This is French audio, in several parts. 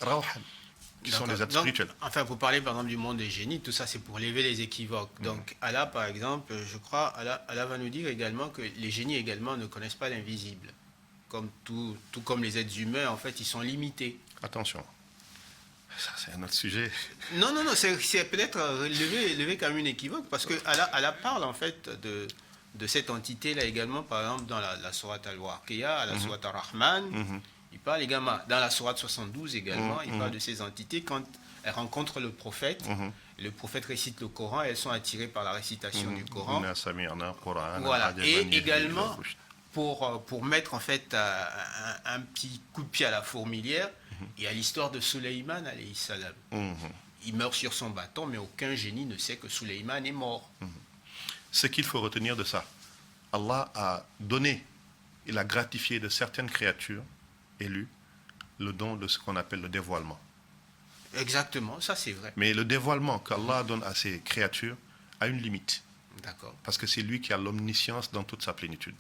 rawhan, qui sont les êtres Donc, spirituels. enfin, pour parler par exemple du monde des génies, tout ça c'est pour lever les équivoques. Donc Allah, par exemple, je crois, Allah va nous dire également que les génies également ne connaissent pas l'invisible. Comme tout comme les êtres humains, en fait, ils sont limités. Attention, ça c'est un autre sujet. Non, c'est peut-être lever quand même une équivoque, parce que Allah parle en fait de cette entité-là également, par exemple dans la sourate Al-Waqiya, la sourate Ar-Rahman, il parle également, dans la sourate 72 également, il parle de ces entités quand elles rencontrent le prophète récite le Coran, et elles sont attirées par la récitation du Coran. Voilà, et également pour mettre en fait un petit coup de pied à la fourmilière, il y a l'histoire de Sulayman alayhi salam. Il meurt sur son bâton, mais aucun génie ne sait que Sulayman est mort. Ce qu'il faut retenir de ça, Allah a donné, il a gratifié de certaines créatures élues le don de ce qu'on appelle le dévoilement. Exactement, ça c'est vrai. Mais le dévoilement qu'Allah donne à ses créatures a une limite. D'accord. Parce que c'est lui qui a l'omniscience dans toute sa plénitude.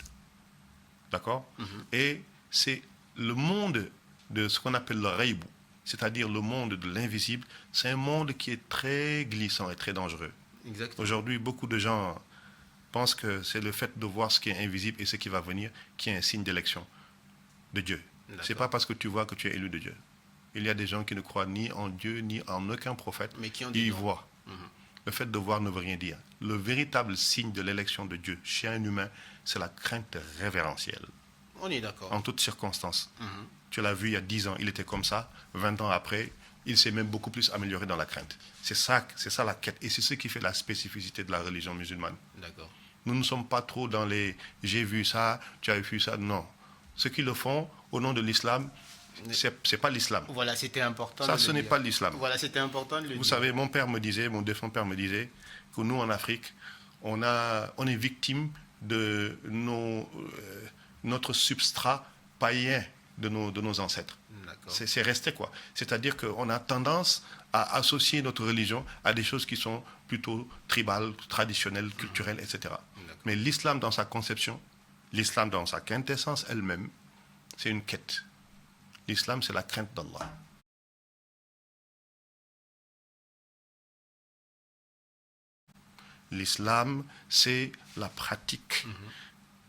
D'accord? Et c'est le monde de ce qu'on appelle le raïbou, c'est-à-dire le monde de l'invisible, c'est un monde qui est très glissant et très dangereux. Exactement. Aujourd'hui, beaucoup de gens pensent que c'est le fait de voir ce qui est invisible et ce qui va venir qui est un signe d'élection de Dieu. Ce n'est pas parce que tu vois que tu es élu de Dieu. Il y a des gens qui ne croient ni en Dieu, ni en aucun prophète. Mais qui ont ils voient. Le fait de voir ne veut rien dire. Le véritable signe de l'élection de Dieu chez un humain, c'est la crainte révérentielle. On est d'accord. En toutes circonstances. Tu l'as vu il y a 10 ans, il était comme ça. 20 ans après, il s'est même beaucoup plus amélioré dans la crainte. C'est ça la quête. Et c'est ce qui fait la spécificité de la religion musulmane. D'accord. Nous ne sommes pas trop dans les « j'ai vu ça, tu as vu ça ». Non. Ceux qui le font au nom de l'islam, c'est pas l'islam. Voilà, c'était important. Ça, ce n'est pas l'islam. Voilà, c'était important de le dire. Vous savez, mon défunt père me disait que nous, en Afrique, on est victime de notre substrat païen de nos ancêtres. C'est resté quoi. C'est-à-dire qu'on a tendance à associer notre religion à des choses qui sont plutôt tribales, traditionnelles, culturelles, etc. Mais l'islam dans sa conception, l'islam dans sa quintessence elle-même, c'est une quête. L'islam, c'est la crainte d'Allah. L'islam, c'est la pratique.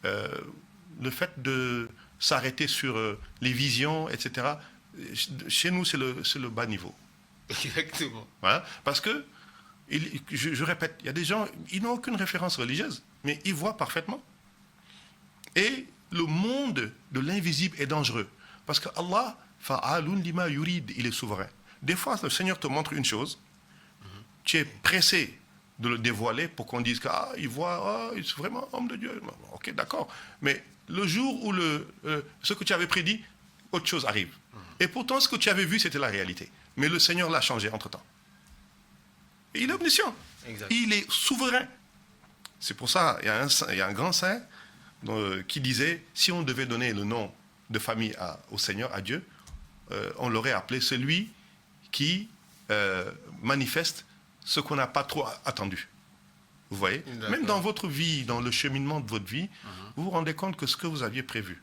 Le fait de s'arrêter sur les visions, etc., chez nous, c'est le bas niveau. Exactement. Voilà. Parce que, je répète, il y a des gens, ils n'ont aucune référence religieuse, mais ils voient parfaitement. Et le monde de l'invisible est dangereux. Parce que Allah, fa'alun lima yurid, il est souverain. Des fois, le Seigneur te montre une chose, tu es pressé de le dévoiler pour qu'on dise qu'il voit, il est vraiment homme de Dieu. Ok, d'accord. Mais le jour où ce que tu avais prédit, autre chose arrive. Et pourtant, ce que tu avais vu, c'était la réalité. Mais le Seigneur l'a changé entre-temps. Et il est omniscient. Exact. Il est souverain. C'est pour ça, il y a un grand saint qui disait, si on devait donner le nom de famille au Seigneur, à Dieu, on l'aurait appelé celui qui manifeste ce qu'on n'a pas trop attendu. Vous voyez? Même dans votre vie, dans le cheminement de votre vie, vous vous rendez compte que ce que vous aviez prévu,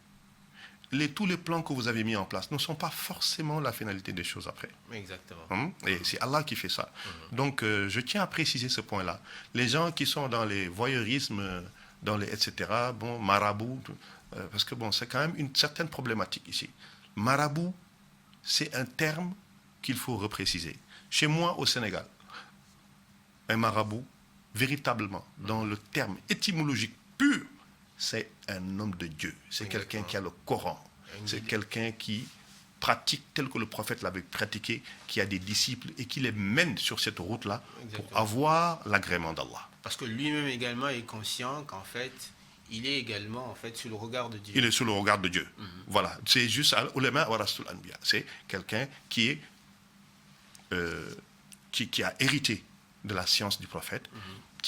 tous les plans que vous avez mis en place ne sont pas forcément la finalité des choses après. Exactement. Et c'est Allah qui fait ça. Donc, je tiens à préciser ce point-là. Les gens qui sont dans les voyeurismes, etc., bon, marabout, parce que bon, c'est quand même une certaine problématique ici. Marabout, c'est un terme qu'il faut repréciser. Chez moi, au Sénégal, un marabout, véritablement, dans le terme étymologique pur, c'est un homme de Dieu. C'est quelqu'un qui a le Coran. C'est quelqu'un qui pratique tel que le prophète l'avait pratiqué, qui a des disciples et qui les mène sur cette route-là pour avoir l'agrément d'Allah. Parce que lui-même également est conscient qu'en fait, il est également en fait sous le regard de Dieu. Il est sous le regard de Dieu. Voilà. C'est juste ulama wa rasul anbiya. C'est quelqu'un qui est qui a hérité de la science du prophète